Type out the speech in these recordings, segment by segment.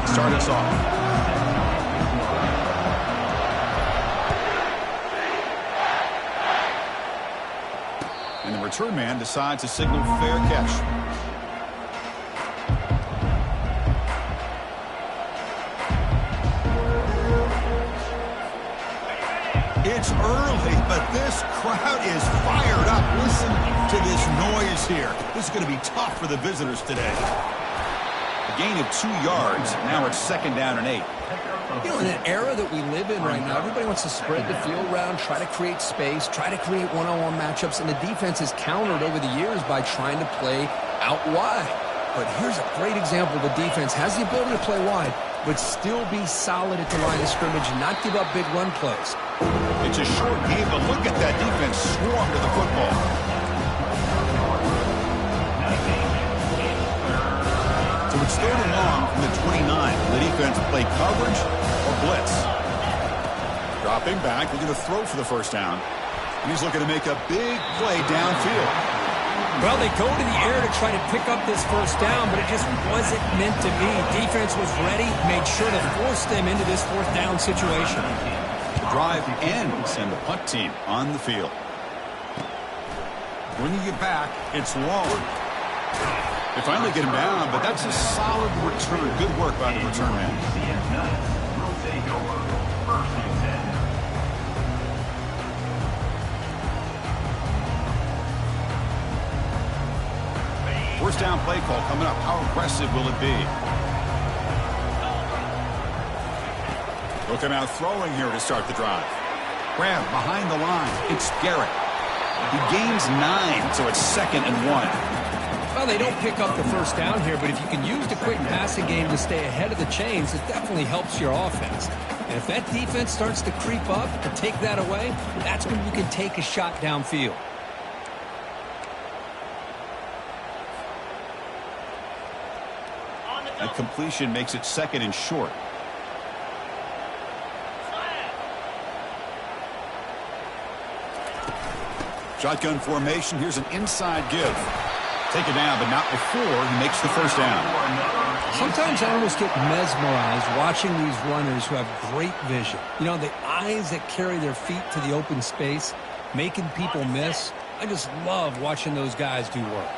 to start us off. And the return man decides to signal fair catch. It's early, but this crowd is fired up. Listen to this noise here. This is going to be tough for the visitors today. A gain of 2 yards. Now it's 2nd down and 8. You know, in an era that we live in right now, everybody wants to spread the field around, try to create space, try to create one-on-one matchups, and the defense has countered over the years by trying to play out wide. But here's a great example. The defense has the ability to play wide, but still be solid at the line of scrimmage and not give up big run plays. It's a short game, but look at that defense swarm to the football. So it's 3rd and long from the 29. The defense play coverage or blitz. Dropping back, looking to throw for the 1st down. And he's looking to make a big play downfield. Well, they go to the air to try to pick up this 1st down, but it just wasn't meant to be. Defense was ready, made sure to force them into this 4th down situation. The drive ends and the punt team on the field. When you get back, it's long. They finally get him down, but that's a solid return. Good work by the return man. First down play call coming up. How aggressive will it be? Looking out throwing here to start the drive. Grab behind the line. It's Garrett. He gains 9, so it's 2nd and 1. Well, they don't pick up the 1st down here, but if you can use the quick passing game to stay ahead of the chains, it definitely helps your offense. And if that defense starts to creep up and take that away, that's when you can take a shot downfield. That completion makes it 2nd and short. Shotgun formation. Here's an inside give. Take it down, but not before he makes the 1st down. Sometimes I almost get mesmerized watching these runners who have great vision. You know, the eyes that carry their feet to the open space, making people miss. I just love watching those guys do work.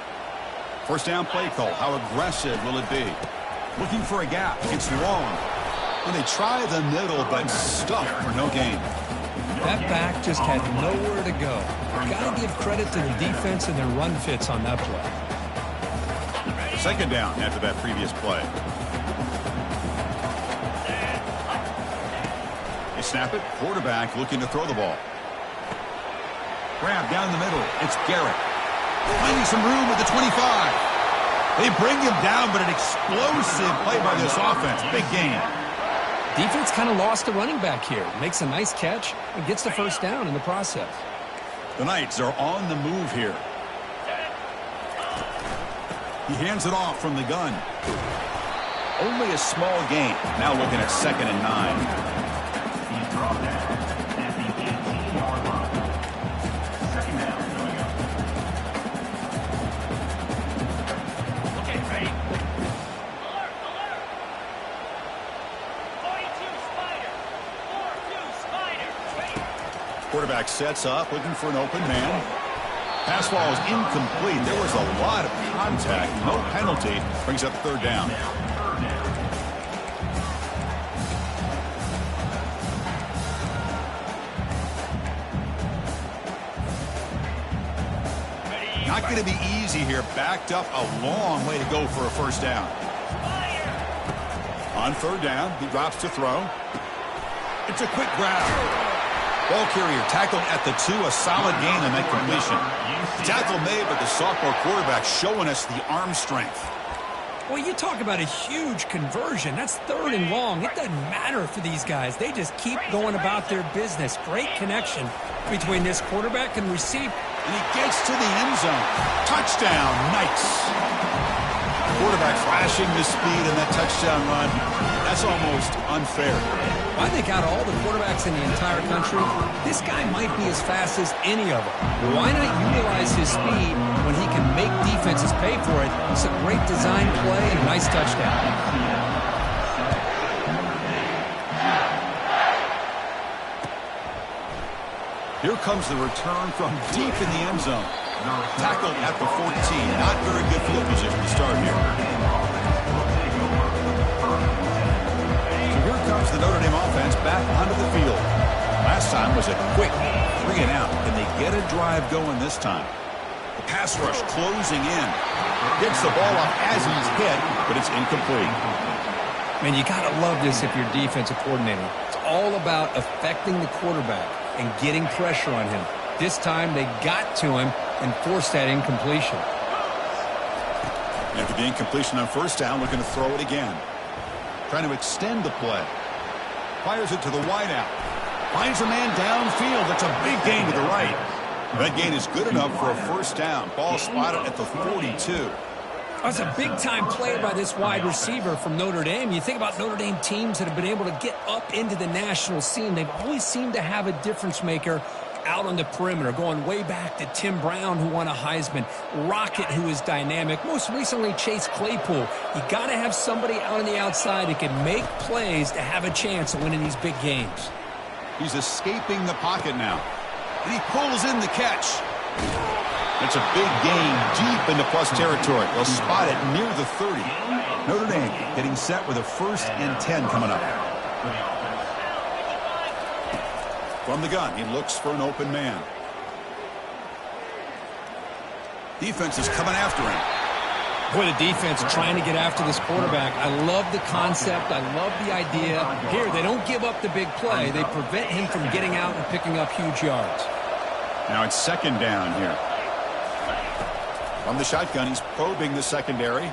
1st down play call. How aggressive will it be? Looking for a gap. It's long. And they try the middle, but stuck for no gain. That back just had nowhere to go. Got to give credit to the defense and their run fits on that play. 2nd down after that previous play. They snap it. Quarterback looking to throw the ball. Grab down the middle. It's Garrett. Finding some room at the 25. They bring him down, but an explosive play by this offense. Big game. Defense kind of lost the running back here. Makes a nice catch and gets the 1st down in the process. The Knights are on the move here. He hands it off from the gun. Only a small gain. Now looking at 2nd and 9. Quarterback sets up, looking for an open man. Pass ball is incomplete. There was a lot of contact. No penalty. Brings up 3rd down. Not going to be easy here. Backed up a long way to go for a 1st down. On 3rd down, he drops to throw. It's a quick grab. Ball carrier tackled at the 2, a solid gain on that completion. Tackle made, but the sophomore quarterback showing us the arm strength. Well, you talk about a huge conversion. That's 3rd and long. It doesn't matter for these guys. They just keep going about their business. Great connection between this quarterback and receiver. And he gets to the end zone. Touchdown, Knights. Quarterback flashing the speed in that touchdown run. That's almost unfair. I think out of all the quarterbacks in the entire country, this guy might be as fast as any of them. Why not utilize his speed when he can make defenses pay for it? It's a great design play and a nice touchdown. Here comes the return from deep in the end zone. Tackled at the 14. Not very good field position to start here. So here comes the Notre Dame offense back onto the field. Last time was a quick 3 and out. Can they get a drive going this time? The pass rush closing in. Gets the ball off as he's hit, but it's incomplete. Man, you got to love this if you're defensive coordinator. It's all about affecting the quarterback and getting pressure on him. This time they got to him and forced that incompletion. After the incompletion on first down, looking to throw it again. Trying to extend the play. Fires it to the wideout. Finds a man downfield. That's a big gain to the right. That gain is good enough for a first down. Ball spotted at the 42. That's a big-time play by this wide receiver from Notre Dame. You think about Notre Dame teams that have been able to get up into the national scene. They've always seemed to have a difference maker out on the perimeter, going way back to Tim Brown, who won a Heisman, Rocket, who is dynamic, most recently Chase Claypool. You got to have somebody out on the outside that can make plays to have a chance of winning these big games. He's escaping the pocket now. And he pulls in the catch. It's a big gain deep into plus territory. They'll spot it near the 30. Notre Dame getting set with a 1st and 10 coming up. From the gun, he looks for an open man. Defense is coming after him. Boy, the defense trying to get after this quarterback. I love the concept. I love the idea. Here, they don't give up the big play. They prevent him from getting out and picking up huge yards. Now it's 2nd down here. From the shotgun, he's probing the secondary.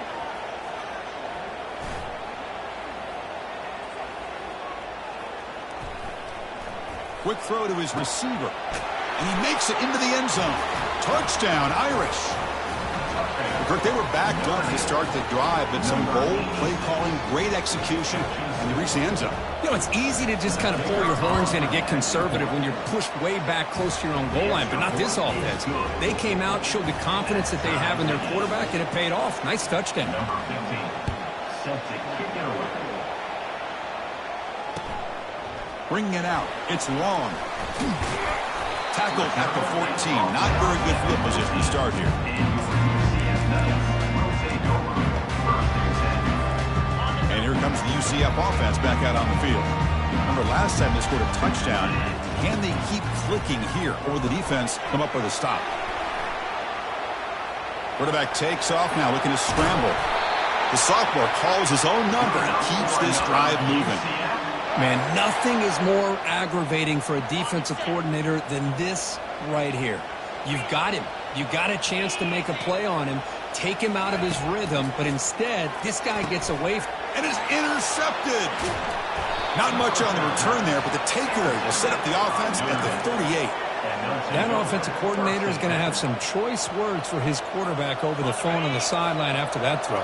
Quick throw to his receiver. And he makes it into the end zone. Touchdown, Irish. Kirk, they were backed up to start the drive, but some bold play calling, great execution, and they reach the end zone. You know, it's easy to just kind of pull your horns in and get conservative when you're pushed way back close to your own goal line, but not this offense. They came out, showed the confidence that they have in their quarterback, and it paid off. Nice touchdown. Bringing it out. It's long. Tackled at the 14. Not very good field position to start here. And here comes the UCF offense back out on the field. Remember, last time they scored a touchdown. Can they keep clicking here, or will the defense come up with a stop? Quarterback takes off now, looking to scramble. The sophomore calls his own number and keeps this drive moving. Man, nothing is more aggravating for a defensive coordinator than this right here. You've got him. You've got a chance to make a play on him, take him out of his rhythm, but instead, this guy gets away and is intercepted. Not much on the return there, but the takeaway will set up the offense at the 38. That offensive coordinator is going to have some choice words for his quarterback over the phone on the sideline after that throw.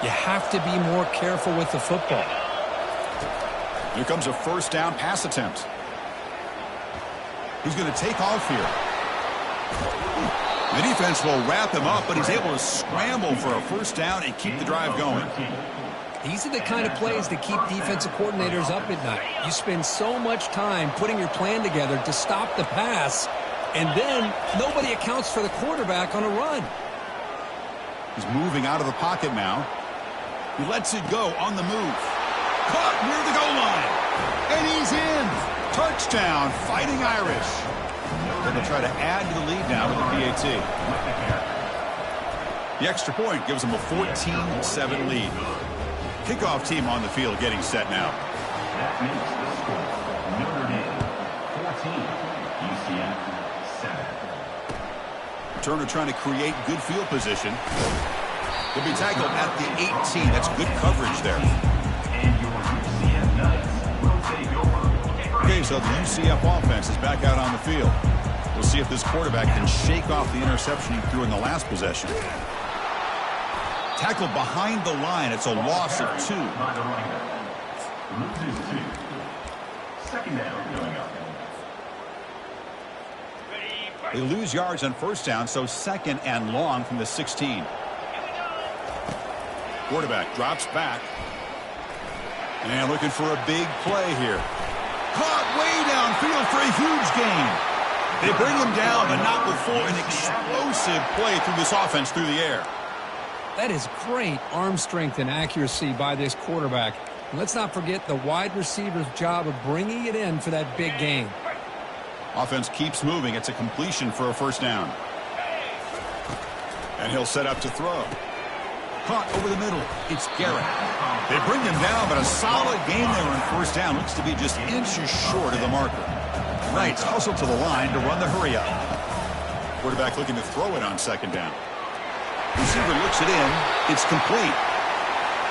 You have to be more careful with the football. Here comes a 1st down pass attempt. He's going to take off here. The defense will wrap him up, but he's able to scramble for a 1st down and keep the drive going. These are the kind of plays that keep defensive coordinators up at night. You spend so much time putting your plan together to stop the pass, and then nobody accounts for the quarterback on a run. He's moving out of the pocket now. He lets it go on the move. Caught near the goal line. And he's in. Touchdown, Fighting Irish. They're going to try to add to the lead now with the PAT. The extra point gives them a 14-7 lead. Kickoff team on the field getting set now. That makes the score Notre Dame 14, UCF 7. Turner trying to create good field position. He'll be tackled at the 18. That's good coverage there. Okay, so the UCF offense is back out on the field. We'll see if this quarterback can shake off the interception he threw in the last possession. Tackled behind the line. It's a loss of 2. Loses 2. 2nd down going up. They lose yards on 1st down, so 2nd and long from the 16. Quarterback drops back. And looking for a big play here. Caught way downfield for a huge gain. They bring him down, but not before an explosive play through this offense through the air. That is great arm strength and accuracy by this quarterback. And let's not forget the wide receiver's job of bringing it in for that big game. Offense keeps moving. It's a completion for a first down. And he'll set up to throw. Caught over the middle. It's Garrett. They bring him down, but a solid game there on first down. Looks to be just inches short of the marker. Knights hustle to the line to run the hurry up. Quarterback looking to throw it on second down. Receiver looks it in. It's complete.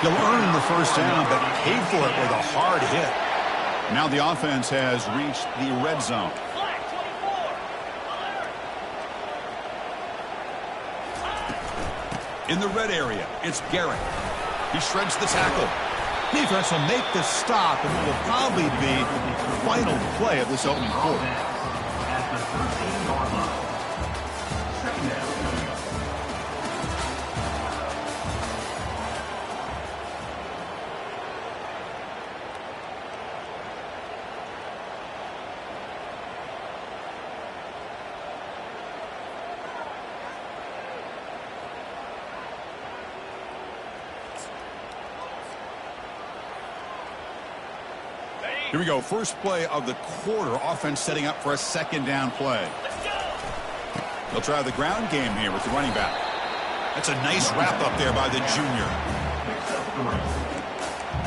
He'll earn the first down, but paid for it with a hard hit. Now the offense has reached the red zone. In the red area, it's Garrett. He shreds the tackle. Defense will make the stop, and it will probably be the final play of this opening quarter. At the 13-yard line. Second down. Here we go. First play of the quarter. Offense setting up for a second down play. They'll try the ground game here with the running back. That's a nice wrap up there by the junior.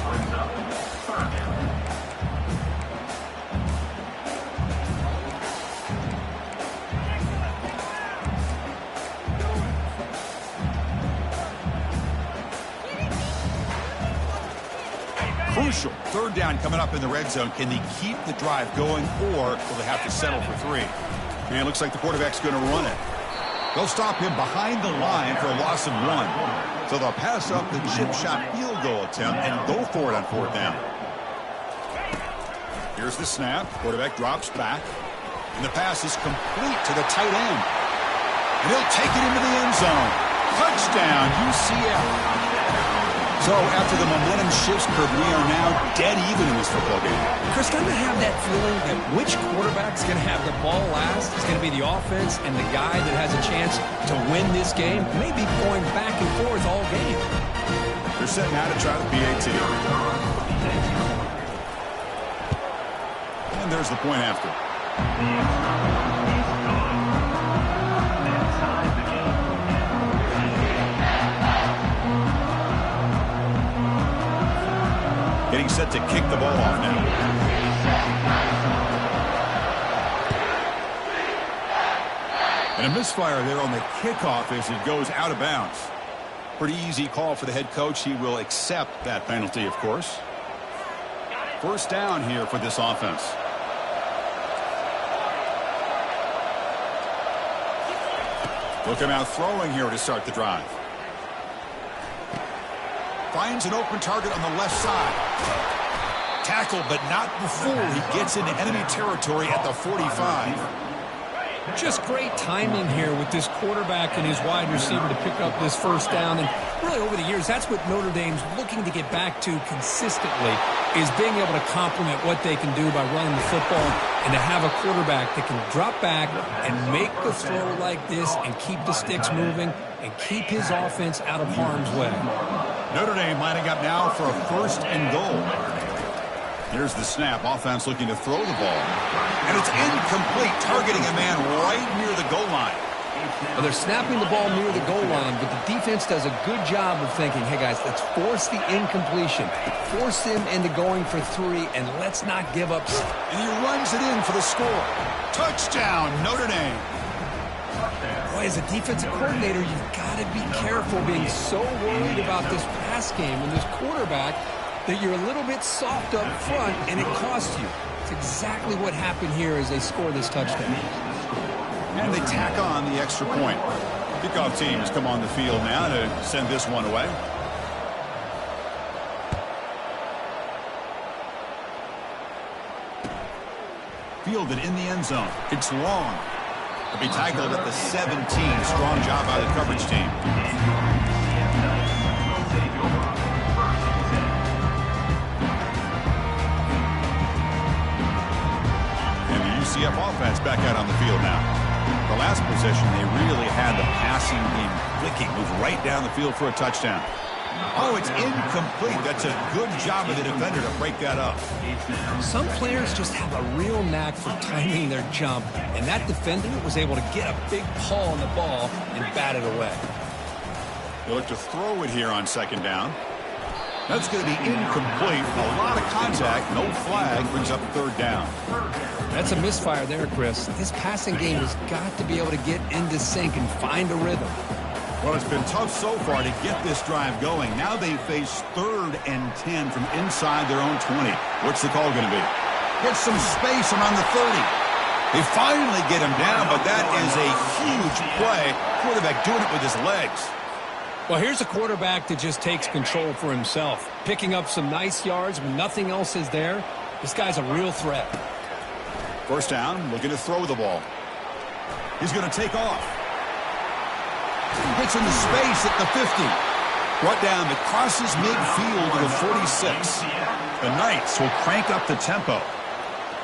Brings up third down. Crucial. Third down coming up in the red zone. Can they keep the drive going, or will they have to settle for three? And it looks like the quarterback's going to run it. They'll stop him behind the line for a loss of 1. So they'll pass up the chip shot field goal attempt and go for it on fourth down. Here's the snap. Quarterback drops back. And the pass is complete to the tight end. And he'll take it into the end zone. Touchdown, UCF. So after the momentum shifts, Kurt, we are now dead even in this football game. Chris, don't I have that feeling that which quarterback's going to have the ball last is going to be the offense, and the guy that has a chance to win this game may be going back and forth all game. They're setting out to try the PAT. And there's the point after. Getting set to kick the ball off now. And a misfire there on the kickoff as it goes out of bounds. Pretty easy call for the head coach. He will accept that penalty, of course. First down here for this offense. Looking out throwing here to start the drive. Finds an open target on the left side. Tackle, but not before he gets into enemy territory at the 45. Just great timing here with this quarterback and his wide receiver to pick up this first down. And really over the years, that's what Notre Dame's looking to get back to consistently, is being able to complement what they can do by running the football and to have a quarterback that can drop back and make the throw like this and keep the sticks moving and keep his offense out of harm's way. Notre Dame lining up now for a first and goal. Here's the snap. Offense looking to throw the ball. And it's incomplete, targeting a man right near the goal line. Well, they're snapping the ball near the goal line, but the defense does a good job of thinking, hey, guys, let's force the incompletion. Force him into going for 3, and let's not give up. And he runs it in for the score. Touchdown, Notre Dame. Boy, as a defensive coordinator, you've got to be careful being so worried about this pass game and this quarterback that you're a little bit soft up front, and it costs you. It's exactly what happened here as they score this touchdown. And they tack on the extra point. Kickoff teams come on the field now to send this one away. Fielded in the end zone. It's long. It'll be tackled at the 17. Strong job by the coverage team. UCF offense back out on the field now. The last possession, they really had the passing game clicking, moved right down the field for a touchdown. Oh, it's incomplete. That's a good job of the defender to break that up. Some players just have a real knack for timing their jump, and that defender was able to get a big paw on the ball and bat it away. They look to throw it here on second down. That's going to be incomplete. A lot of contact. No flag. Brings up third down. That's a misfire there, Chris. This passing game has got to be able to get into sync and find a rhythm. Well, it's been tough so far to get this drive going. Now they face 3rd and 10 from inside their own 20. What's the call going to be? Get some space around the 30. They finally get him down, but that is a huge play. Quarterback doing it with his legs. Well, here's a quarterback that just takes control for himself, picking up some nice yards when nothing else is there. This guy's a real threat. First down, looking to throw the ball. He's going to take off. Gets into space at the 50. Brought down that crosses midfield to the 46. The Knights will crank up the tempo.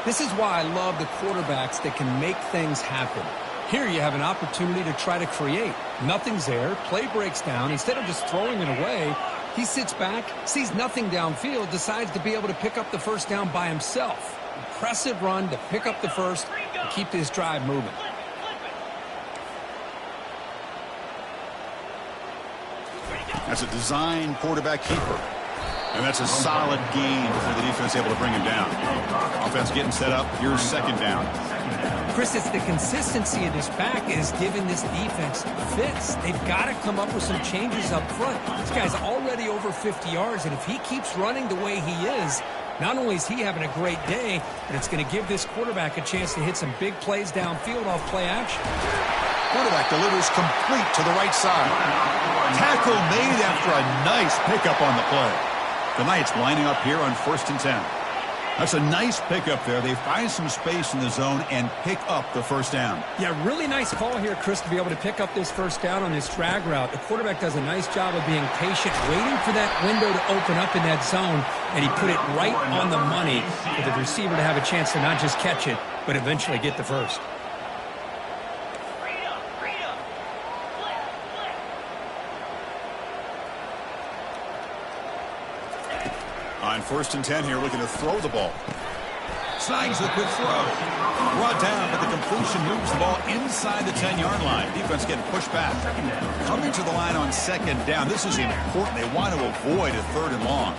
This is why I love the quarterbacks that can make things happen. Here you have an opportunity to try to create. Nothing's there. Play breaks down. Instead of just throwing it away, he sits back, sees nothing downfield, decides to be able to pick up the first down by himself. Impressive run to pick up the first and keep this drive moving. That's a design quarterback keeper. And that's a solid gain before the defense able to bring him down. Offense getting set up. Here's second down. Chris, it's the consistency of this back is giving this defense fits. They've got to come up with some changes up front. This guy's already over 50 yards, and if he keeps running the way he is, not only is he having a great day, but it's going to give this quarterback a chance to hit some big plays downfield off play action. Quarterback delivers complete to the right side. Tackle made after a nice pickup on the play. The Knights lining up here on 1st and 10. That's a nice pickup there. They find some space in the zone and pick up the first down. Yeah, really nice call here, Chris, to be able to pick up this first down on this drag route. The quarterback does a nice job of being patient, waiting for that window to open up in that zone, and he put it right on the money for the receiver to have a chance to not just catch it, but eventually get the first. On 1st and 10 here, looking to throw the ball. Snags the quick throw. Brought down, but the completion moves the ball inside the 10-yard line. Defense getting pushed back. Coming to the line on second down. This is important. They want to avoid a 3rd and long.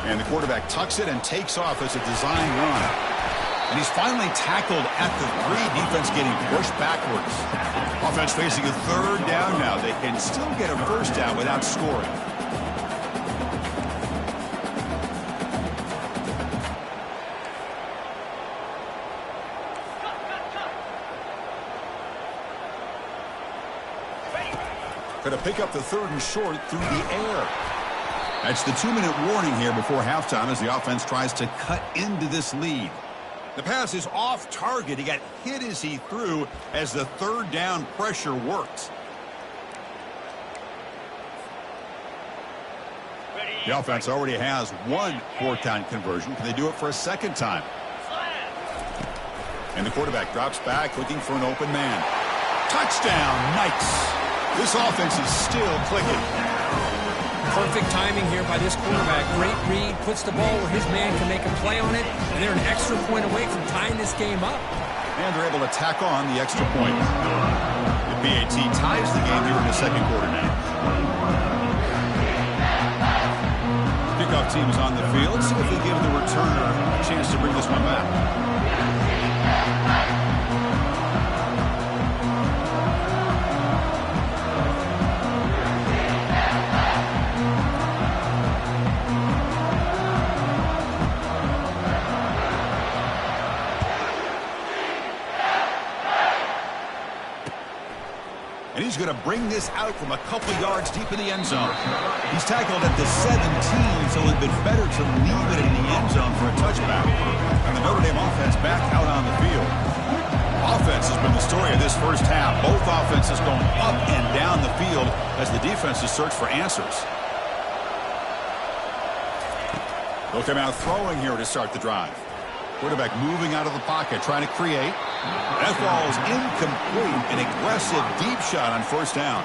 And the quarterback tucks it and takes off as a design run. And he's finally tackled at the 3. Defense getting pushed backwards. Offense facing a 3rd down now. They can still get a first down without scoring. Going to pick up the 3rd and short through the air. That's the 2-minute warning here before halftime as the offense tries to cut into this lead. The pass is off target. He got hit as he threw as the 3rd down pressure worked. The offense already has 1 4th-down conversion. Can they do it for a 2nd time? And the quarterback drops back looking for an open man. Touchdown, Knights. This offense is still clicking. Perfect timing here by this quarterback. Great read, puts the ball where his man can make a play on it, and they're an extra point away from tying this game up. And they're able to tack on the extra point. The PAT ties the game here in the 2nd quarter now. Kickoff team is on the field. See if they give the returner a chance to bring this one back. And he's going to bring this out from a couple yards deep in the end zone. He's tackled at the 17, so it would have been better to leave it in the end zone for a touchback. And the Notre Dame offense back out on the field. Offense has been the story of this first half. Both offenses going up and down the field as the defenses search for answers. They'll come out throwing here to start the drive. Quarterback moving out of the pocket, trying to create. That ball is incomplete. An aggressive deep shot on first down.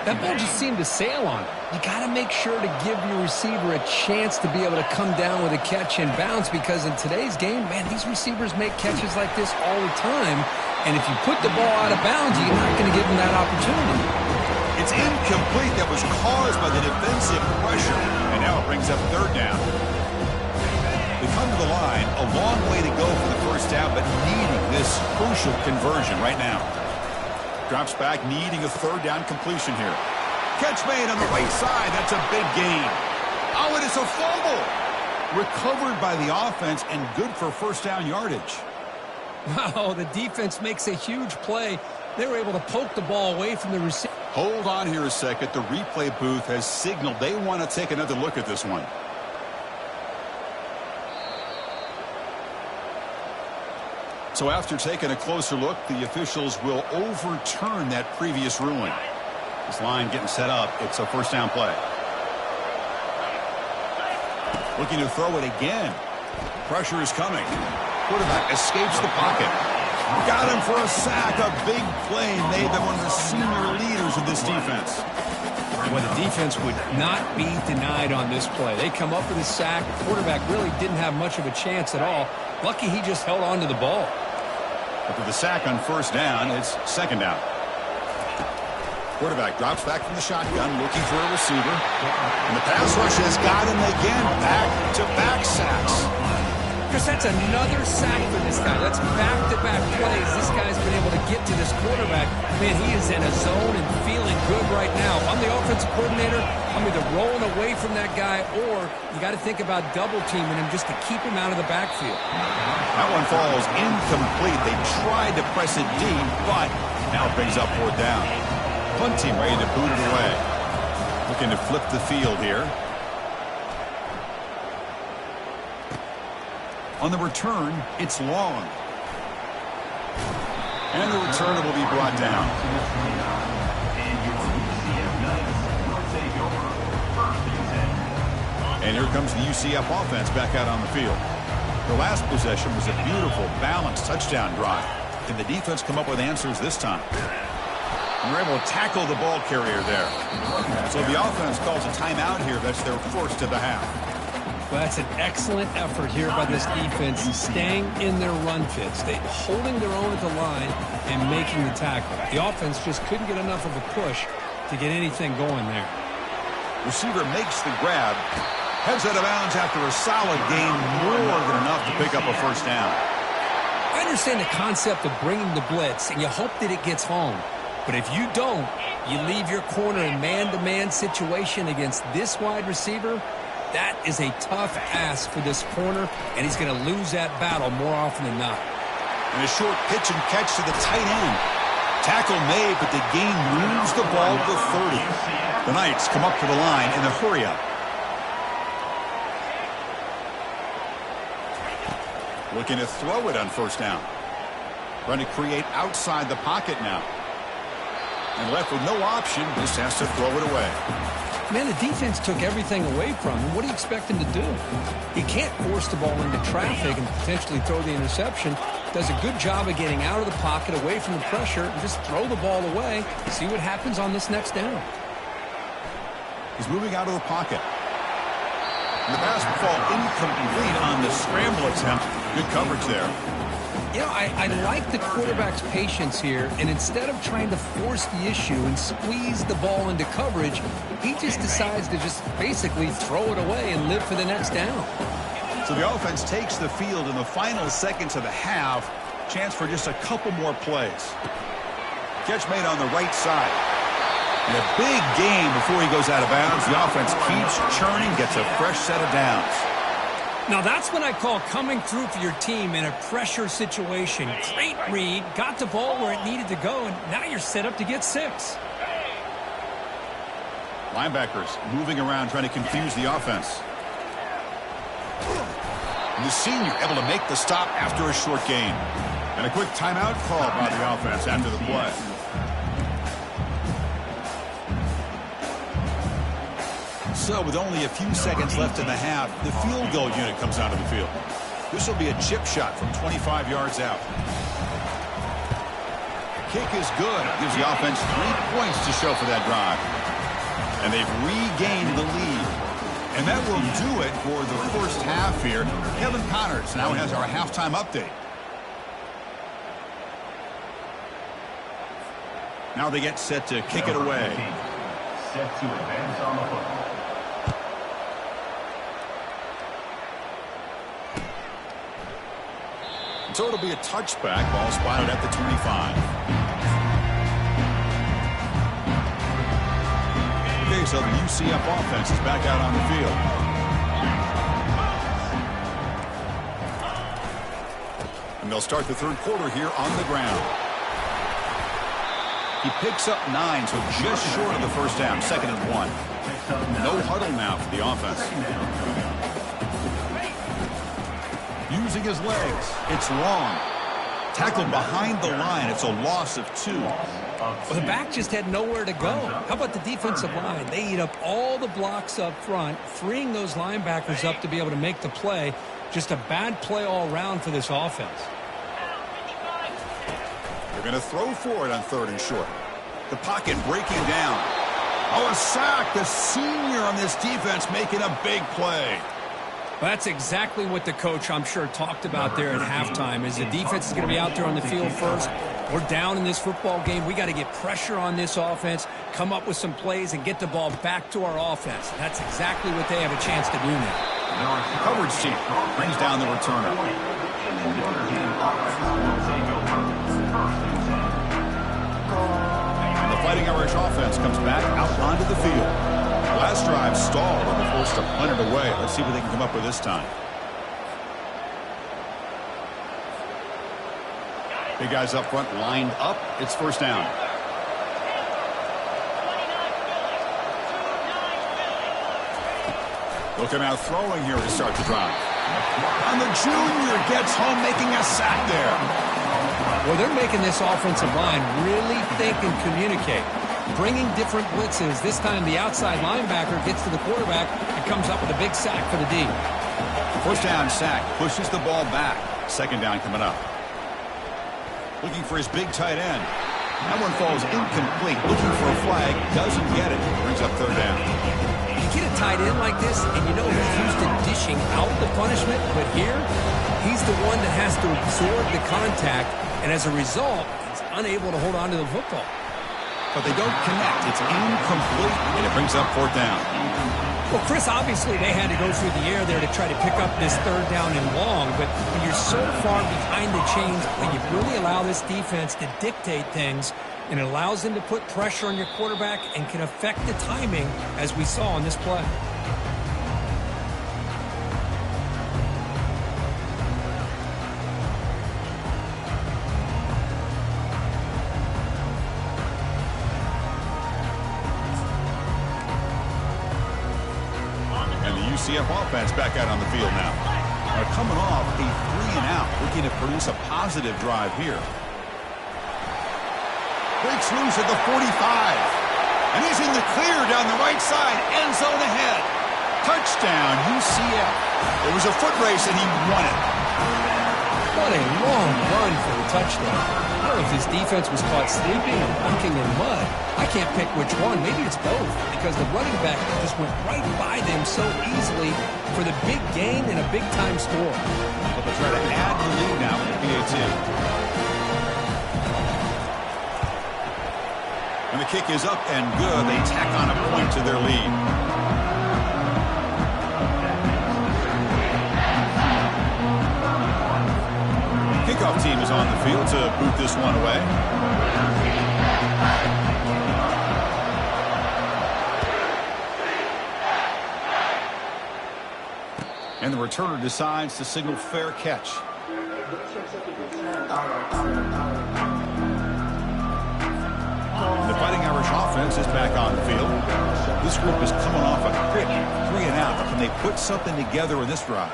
That ball just seemed to sail on it. You got to make sure to give your receiver a chance to be able to come down with a catch and bounce, because in today's game, man, these receivers make catches like this all the time. And if you put the ball out of bounds, you're not going to give them that opportunity. It's incomplete. That was caused by the defensive pressure. And now it brings up third down. We come to the line, a long way to go for the first down, but needing this crucial conversion right now. Drops back, needing a third down completion here. Catch made on the right side. That's a big gain. Oh, and it's a fumble. Recovered by the offense and good for first down yardage. Wow, the defense makes a huge play. They were able to poke the ball away from the receiver. Hold on here a second. The replay booth has signaled they want to take another look at this one. So after taking a closer look, the officials will overturn that previous ruling. This line getting set up. It's a first down play. Looking to throw it again. Pressure is coming. Quarterback escapes the pocket. Got him for a sack. A big play made them one of the senior leaders of this defense. Well, the defense would not be denied on this play. They come up with a sack. The quarterback really didn't have much of a chance at all. Lucky he just held on to the ball. After the sack on first down, it's second down. Quarterback drops back from the shotgun, looking for a receiver. And the pass rush has got him again. Back-to-back sacks. Chris, that's another sack for this guy. That's back-to-back plays. This guy's been able to get to this quarterback. Man, he is in a zone and feeling good right now. If I'm the offensive coordinator, I'm either rolling away from that guy, or you got to think about double-teaming him just to keep him out of the backfield. That one falls incomplete. They tried to press it deep, but now it brings up fourth down. Punt team ready to boot it away. Looking to flip the field here. On the return, it's long. And the returner will be brought down. And here comes the UCF offense back out on the field. The last possession was a beautiful, balanced touchdown drive. Can the defense come up with answers this time? And they're able to tackle the ball carrier there. So the offense calls a timeout here. That's their first of the half. Well, that's an excellent effort here by this defense, staying in their run fits. They holding their own at the line and making the tackle. The offense just couldn't get enough of a push to get anything going there. Receiver makes the grab. Heads out of bounds after a solid gain, more than enough to pick up a first down. I understand the concept of bringing the blitz, and you hope that it gets home. But if you don't, you leave your corner in man-to-man situation against this wide receiver. That is a tough ask for this corner, and he's going to lose that battle more often than not. And a short pitch and catch to the tight end. Tackle made, but the game moves the ball to 30. The Knights come up to the line in a hurry-up. Looking to throw it on first down. Trying to create outside the pocket now. And left with no option, just has to throw it away. Man, the defense took everything away from him. What do you expect him to do? He can't force the ball into traffic and potentially throw the interception. Does a good job of getting out of the pocket, away from the pressure, and just throw the ball away. See what happens on this next down. He's moving out of the pocket. And the pass will fall incomplete on the scramble attempt. Good coverage there. You know, I like the quarterback's patience here, and instead of trying to force the issue and squeeze the ball into coverage, he just decides to just basically throw it away and live for the next down. So the offense takes the field in the final seconds of the half. Chance for just a couple more plays. Catch made on the right side. And a big gain before he goes out of bounds. The offense keeps churning, gets a fresh set of downs. Now that's what I call coming through for your team in a pressure situation. Great read, got the ball where it needed to go, and now you're set up to get 6. Linebackers moving around trying to confuse the offense. And the senior able to make the stop after a short gain. And a quick timeout call by the offense after the play. So with only a few seconds left in the half, the field goal unit comes onto the field. This will be a chip shot from 25 yards out. Kick is good. Gives the offense 3 points to show for that drive. And they've regained the lead. And that will do it for the first half here. Kevin Connors now has our halftime update. Now they get set to kick it away. Set to advance on the football. So it'll be a touchback. Ball spotted at the 25. Okay, so the UCF offense is back out on the field. And they'll start the third quarter here on the ground. He picks up 9, so just short of the first down. 2nd and 1. No huddle now for the offense. Using his legs. It's long. Tackled behind the line. It's a loss of 2. Well, the back just had nowhere to go. How about the defensive line? They eat up all the blocks up front, freeing those linebackers up to be able to make the play. Just a bad play all around for this offense. They're going to throw for it on 3rd and short. The pocket breaking down. Oh, a sack. The senior on this defense making a big play. Well, that's exactly what the coach, I'm sure, talked about there at halftime, is the defense is going to be out there on the field first. We're down in this football game. We got to get pressure on this offense, come up with some plays, and get the ball back to our offense. That's exactly what they have a chance to do now. Coverage team brings down the returner. And the Fighting Irish offense comes back out onto the field. Last drive stalled and they're forced to punt it away. Let's see what they can come up with this time. Big guys up front lined up. It's first down. Looking out throwing here to start the drive. And the junior gets home making a sack there. Well, they're making this offensive line really think and communicate. Bringing different blitzes. This time the outside linebacker gets to the quarterback and comes up with a big sack for the D. First down sack. Pushes the ball back. 2nd down coming up. Looking for his big tight end. That one falls incomplete. Looking for a flag. Doesn't get it. Brings up 3rd down. You get a tight end like this, and you know he's used to dishing out the punishment. But here, he's the one that has to absorb the contact. And as a result, he's unable to hold on to the football. But they don't connect. It's incomplete, and it brings up 4th down. Well, Chris, obviously they had to go through the air there to try to pick up this 3rd down and long, but when you're so far behind the chains, when you really allow this defense to dictate things, and it allows them to put pressure on your quarterback and can affect the timing, as we saw on this play. UCF offense back out on the field now. They're coming off a 3-and-out, looking to produce a positive drive here. Breaks loose at the 45. And he's in the clear down the right side. End zone ahead. Touchdown, UCF. It was a foot race, and he won it. What a long run for the touchdown. I don't know if his defense was caught sleeping or walking in mud. I can't pick which one. Maybe it's both, because the running back just went right by them so easily for the big gain and a big-time score. But they'll try to add the lead now with the PAT. And the kick is up and good. They tack on a point to their lead. Kickoff team is on the field to boot this one away. And the returner decides to signal fair catch. The Fighting Irish offense is back on the field. This group is coming off a quick 3-and-out. Can they put something together in this drive?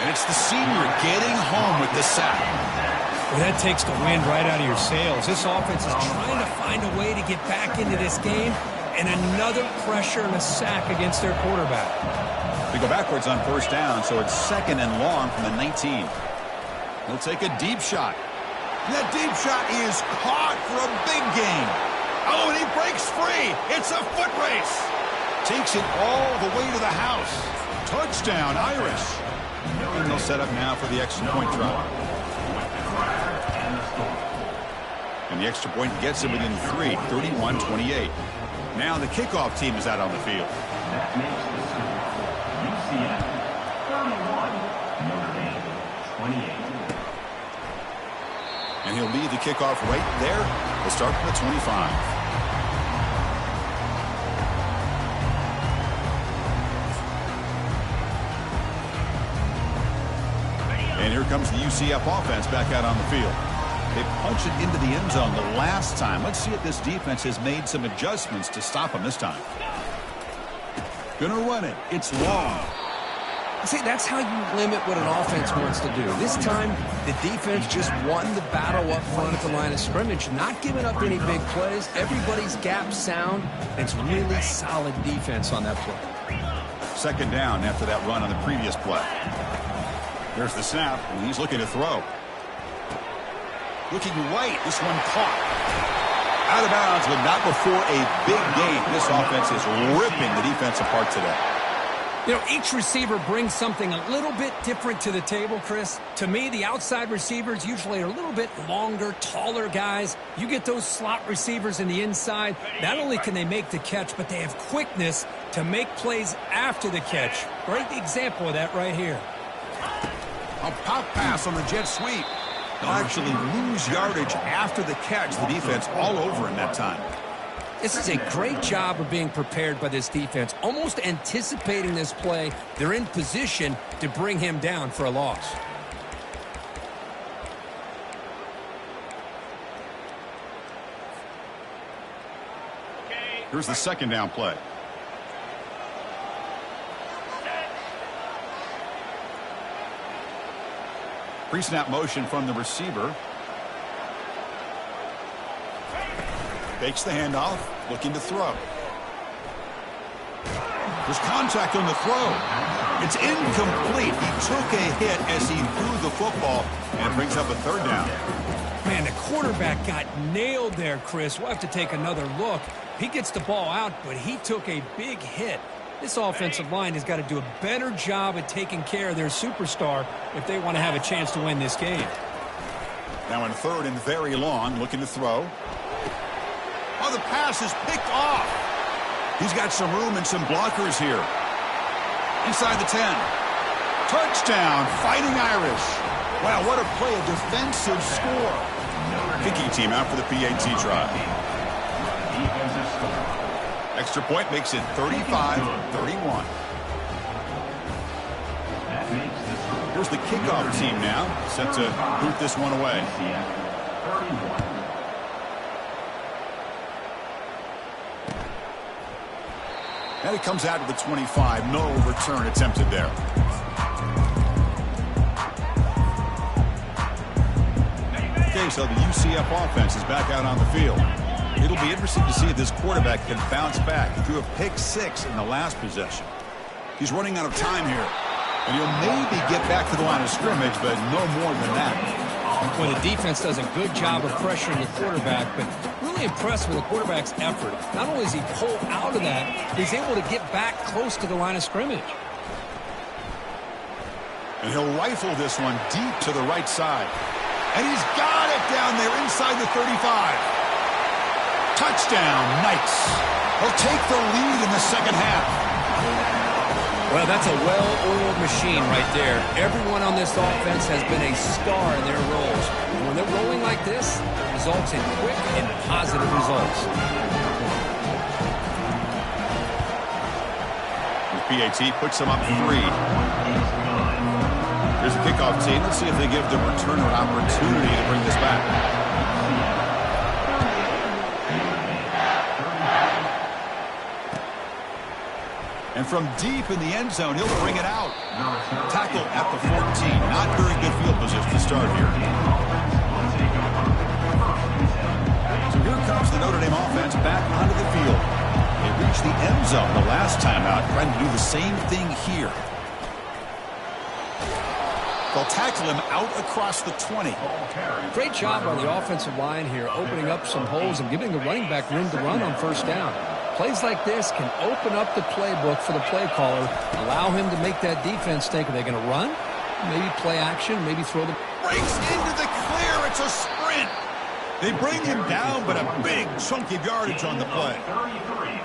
And it's the senior getting home with the sack. Well, that takes the wind right out of your sails. This offense is trying to find a way to get back into this game, and another pressure and a sack against their quarterback. They go backwards on first down, so it's 2nd and long from the 19. He'll take a deep shot. That deep shot is caught for a big gain. Oh, and he breaks free. It's a foot race. Takes it all the way to the house. Touchdown, Irish. And they'll set up now for the extra point try. And the extra point gets it within 3, 31-28. Now the kickoff team is out on the field. That makes the score UCF 31, Notre Dame 28. And he'll lead the kickoff right there. We'll start from the 25. And here comes the UCF offense back out on the field. They punched it into the end zone the last time. Let's see if this defense has made some adjustments to stop them this time. Gonna run it. It's long. See, that's how you limit what an offense wants to do. This time, the defense just won the battle up front at the line of scrimmage, not giving up any big plays. Everybody's gap sound. It's really solid defense on that play. 2nd down after that run on the previous play. Here's the snap, and he's looking to throw. Looking right, this one caught. Out of bounds, but not before a big game. This offense is ripping the defense apart today. You know, each receiver brings something a little bit different to the table, Chris. To me, the outside receivers usually are a little bit longer, taller guys. You get those slot receivers in the inside, not only can they make the catch, but they have quickness to make plays after the catch. Great example of that right here. A pop pass on the jet sweep. They'll actually lose yardage after the catch. The defense all over in that time. This is a great job of being prepared by this defense, almost anticipating this play. They're in position to bring him down for a loss. Here's the 2nd down play. Pre-snap motion from the receiver. Fakes the handoff, looking to throw. There's contact on the throw. It's incomplete. He took a hit as he threw the football, and it brings up a 3rd down. Man, the quarterback got nailed there, Chris. We'll have to take another look. He gets the ball out, but he took a big hit. This offensive line has got to do a better job at taking care of their superstar if they want to have a chance to win this game. Now in 3rd and very long, looking to throw. Oh, the pass is picked off. He's got some room and some blockers here. Inside the 10. Touchdown, Fighting Irish. Wow, what a play, a defensive score. Kicking team out for the PAT try. Defensive score. Extra point makes it 35-31. That makes the score. Here's the kickoff team now, set to boot this one away. UCF 31. And it comes out to the 25. No return attempted there. Okay, so the UCF offense is back out on the field. It'll be interesting to see if this quarterback can bounce back. He threw a pick-6 in the last possession. He's running out of time here. And he'll maybe get back to the line of scrimmage, but no more than that. Well, the defense does a good job of pressuring the quarterback, but really impressed with the quarterback's effort. Not only does he pull out of that, he's able to get back close to the line of scrimmage. And he'll rifle this one deep to the right side. And he's got it down there inside the 35. Touchdown, Knights. They'll take the lead in the 2nd half. Well, that's a well-oiled machine right there. Everyone on this offense has been a star in their roles. And when they're rolling like this, it results in quick and positive results. The PAT puts them up 3. Here's the kickoff team. Let's see if they give the returner an opportunity to bring this back. And from deep in the end zone, he'll bring it out. Tackle at the 14. Not very good field position to start here. So here comes the Notre Dame offense back onto the field. They reach the end zone the last time out, trying to do the same thing here. They'll tackle him out across the 20. Great job by the offensive line here, opening up some holes and giving the running back room to run on first down. Plays like this can open up the playbook for the play caller, allow him to make that defense think, are they going to run? Maybe play action, maybe throw the... Breaks into the clear. It's a sprint. They bring him down, but a big chunk of yardage on the play.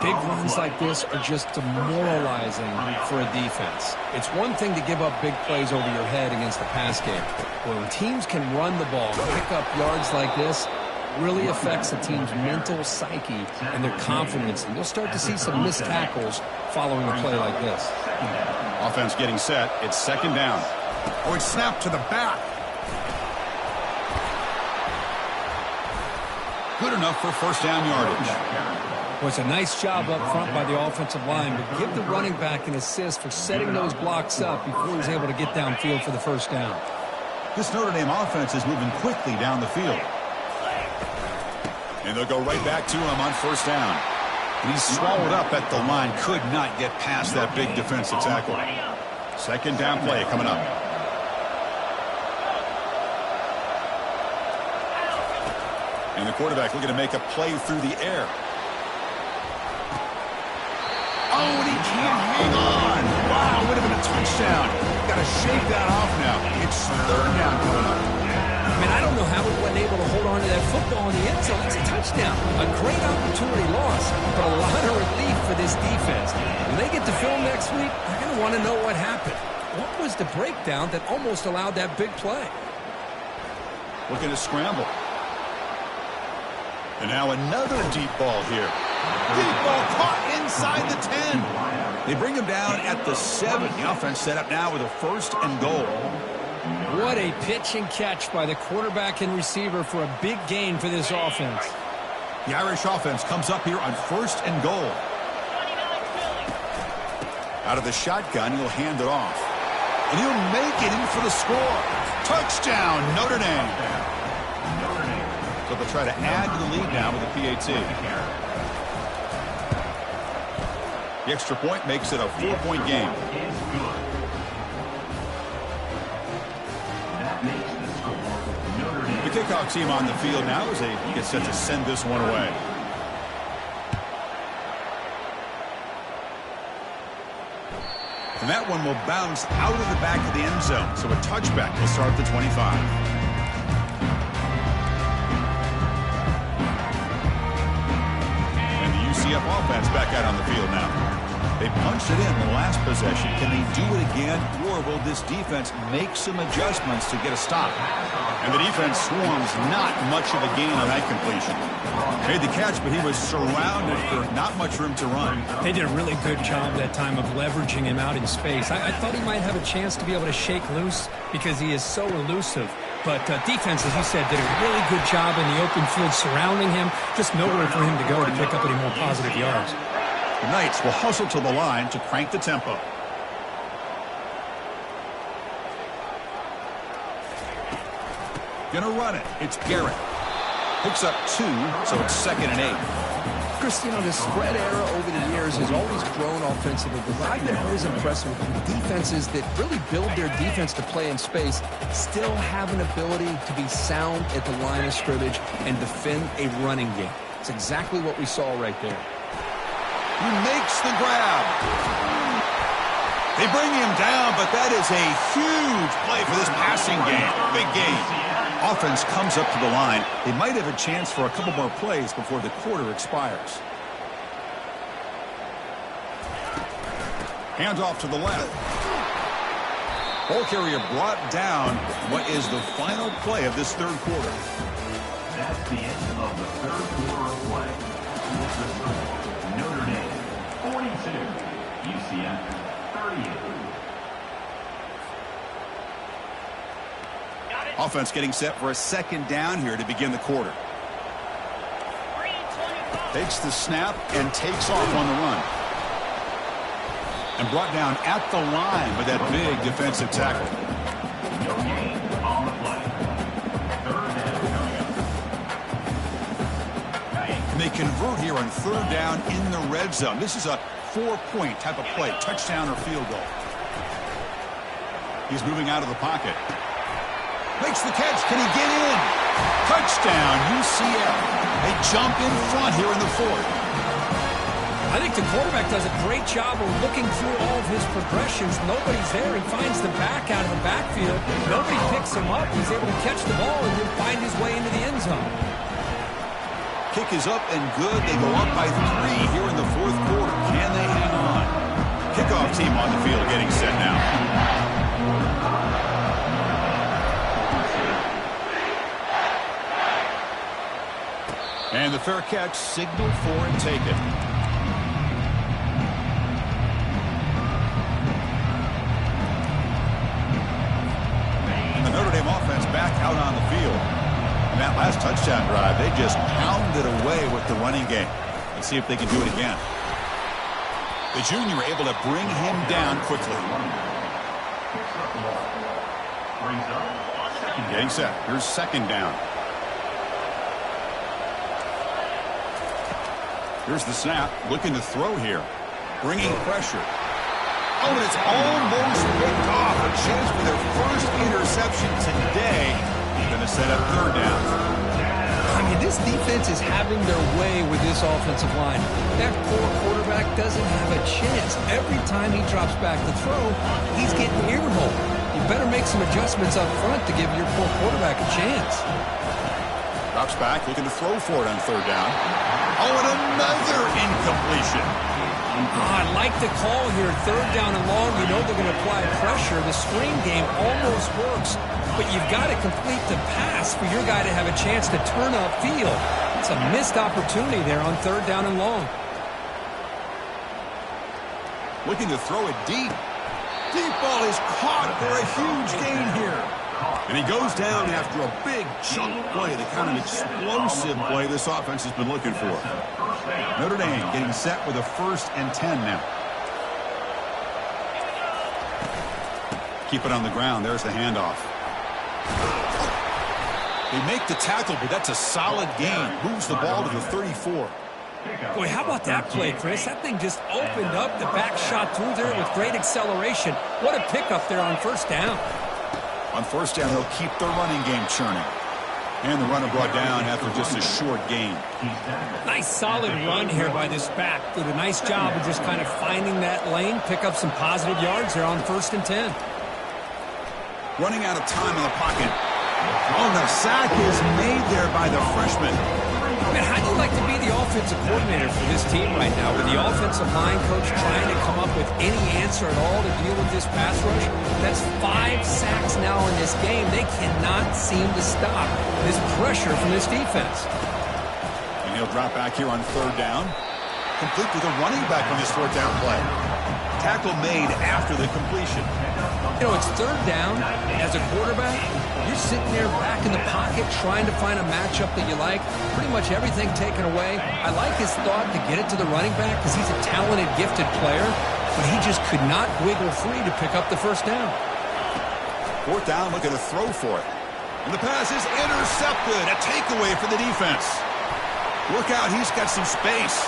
Big runs like this are just demoralizing for a defense. It's one thing to give up big plays over your head against the pass game. But when teams can run the ball and pick up yards like this, it really affects the team's mental psyche and their confidence. And you'll start to see some missed tackles following a play like this. Offense getting set. It's second down. Oh, it's snapped to the back. Good enough for first down yardage. Well, it's a nice job up front by the offensive line, but give the running back an assist for setting those blocks up before he's able to get downfield for the first down. This Notre Dame offense is moving quickly down the field. And they'll go right back to him on first down. And he's swallowed up at the line. Could not get past that big defensive tackle. Second down play coming up. And the quarterback looking to make a play through the air. Oh, and he can't hang on. Wow, would have been a touchdown. Got to shake that off now. It's third down coming up. Man, I don't know how he wasn't able to hold on to that football in the end zone. It's a touchdown. A great opportunity lost, but a lot of relief for this defense. When they get to film next week, they're going to want to know what happened. What was the breakdown that almost allowed that big play? Looking to scramble. And now another deep ball here. Deep ball caught inside the 10. They bring him down at the 7. The offense set up now with a first and goal. What a pitch and catch by the quarterback and receiver for a big gain for this offense. The Irish offense comes up here on first and goal. Out of the shotgun, he'll hand it off. And he'll make it in for the score. Touchdown, Notre Dame. So they'll try to add to the lead now with a PAT. The extra point makes it a 4-point game. The kickoff team on the field now as they get set to send this one away. And that one will bounce out of the back of the end zone. So a touchback will start the 25. UCF offense back out on the field now. They punched it in the last possession. Can they do it again, or will this defense make some adjustments to get a stop? And the defense swarms not much of a gain on that completion. Made the catch, but he was surrounded for not much room to run. They did a really good job that time of leveraging him out in space. I thought he might have a chance to be able to shake loose because he is so elusive. But defense, as you said, did a really good job in the open field surrounding him. Just nowhere for him to go to pick up any more positive yards. The Knights will hustle to the line to crank the tempo. Gonna run it. It's Garrett. Picks up 2, so it's 2nd and 8. Chris, you know, the spread era over the years has always grown offensively, but I've been always impressed with defenses that really build their defense to play in space, still have an ability to be sound at the line of scrimmage and defend a running game. It's exactly what we saw right there. He makes the grab. They bring him down, but that is a huge play for this passing game. Big game. Offense comes up to the line. They might have a chance for a couple more plays before the quarter expires. Hands off to the left. Ball carrier brought down. What is the final play of this third quarter? That's the end of the third quarter of play. The score, Notre Dame 42, UCF 38. Offense getting set for a second down here to begin the quarter. Takes the snap and takes off on the run. And brought down at the line with that big defensive tackle. No gain on the play. Third down coming up. they convert here on third down in the red zone. This is a 4-point type of play, touchdown or field goal. He's moving out of the pocket. Makes the catch. Can he get in? Touchdown, UCF. They jump in front here in the fourth. I think the quarterback does a great job of looking through all of his progressions. Nobody's there. He finds the back out of the backfield. Nobody picks him up. He's able to catch the ball and then find his way into the end zone. Kick is up and good. They go up by 3 here in the fourth quarter. Can they hang on? Kickoff team on the field getting set now. And the fair catch, signal for and take it. And the Notre Dame offense back out on the field. In that last touchdown drive, they just pounded away with the running game. Let's see if they can do it again. The junior able to bring him down quickly. Getting set. Here's second down. Here's the snap. Looking to throw here. Bringing pressure. Oh, and it's almost picked off. A chance for their first interception today. Going to set up third down. I mean, this defense is having their way with this offensive line. That poor quarterback doesn't have a chance. Every time he drops back to throw, he's getting earholed. You better make some adjustments up front to give your poor quarterback a chance. Drops back, looking to throw for it on third down. Oh, and another incompletion. I like the call here. Third down and long. You know they're going to apply pressure. The screen game almost works, but you've got to complete the pass for your guy to have a chance to turn upfield. It's a missed opportunity there on third down and long. Looking to throw it deep. Deep ball is caught for a huge gain here. And he goes down after a big chunk play, the kind of explosive play this offense has been looking for. Notre Dame getting set with a 1st and 10 now. Keep it on the ground. There's the handoff. They make the tackle, but that's a solid gain. Moves the ball to the 34. Boy, how about that play, Chris? That thing just opened up. The back shot through there with great acceleration. What a pickup there on first down. On first down, they'll keep their running game churning. And the runner brought down after just a short gain. Nice solid run here by this back. Did a nice job of just kind of finding that lane, pick up some positive yards there on 1st and 10. Running out of time in the pocket. Oh, the sack is made there by the freshman. Man, how do you like to be the offensive coordinator for this team right now? With the offensive line coach trying to come up with any answer at all to deal with this pass rush? That's 5 sacks now in this game. They cannot seem to stop this pressure from this defense. And he'll drop back here on third down. Complete with a running back on this fourth down play. Tackle made after the completion. You know, it's third down. As a quarterback, you're sitting there back in the pocket trying to find a matchup that you like. Pretty much everything taken away. I like his thought to get it to the running back because he's a talented, gifted player, but he just could not wiggle free to pick up the first down. Fourth down, looking to throw for it. And the pass is intercepted. A takeaway for the defense. Look out, he's got some space.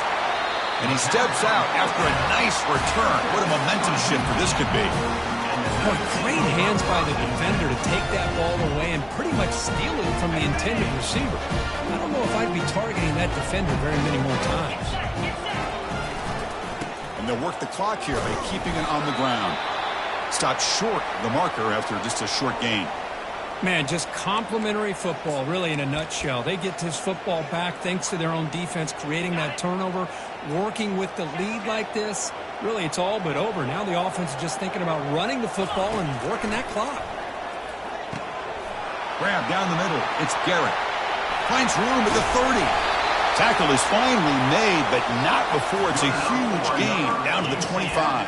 And he steps out after a nice return. What a momentum shifter this could be. Boy, great hands by the defender to take that ball away and pretty much steal it from the intended receiver. I don't know if I'd be targeting that defender very many more times. And they'll work the clock here by keeping it on the ground. Stopped short of the marker after just a short gain. Man, just complimentary football, really, in a nutshell. They get this football back thanks to their own defense, creating that turnover, working with the lead like this. Really, it's all but over. Now the offense is just thinking about running the football and working that clock. Grab down the middle. It's Garrett. Finds room at the 30. Tackle is finally made, but not before it's a huge gain down to the 25.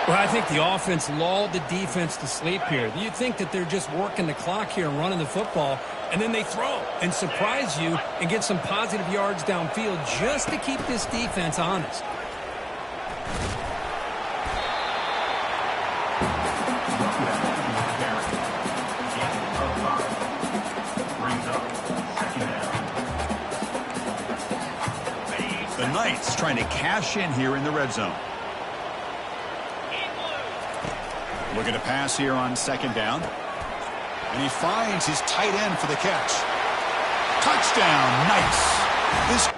Well, I think the offense lulled the defense to sleep here. You think that they're just working the clock here and running the football, and then they throw and surprise you and get some positive yards downfield just to keep this defense honest. Giants trying to cash in here in the red zone. Looking to pass here on second down. And he finds his tight end for the catch. Touchdown. Nice. This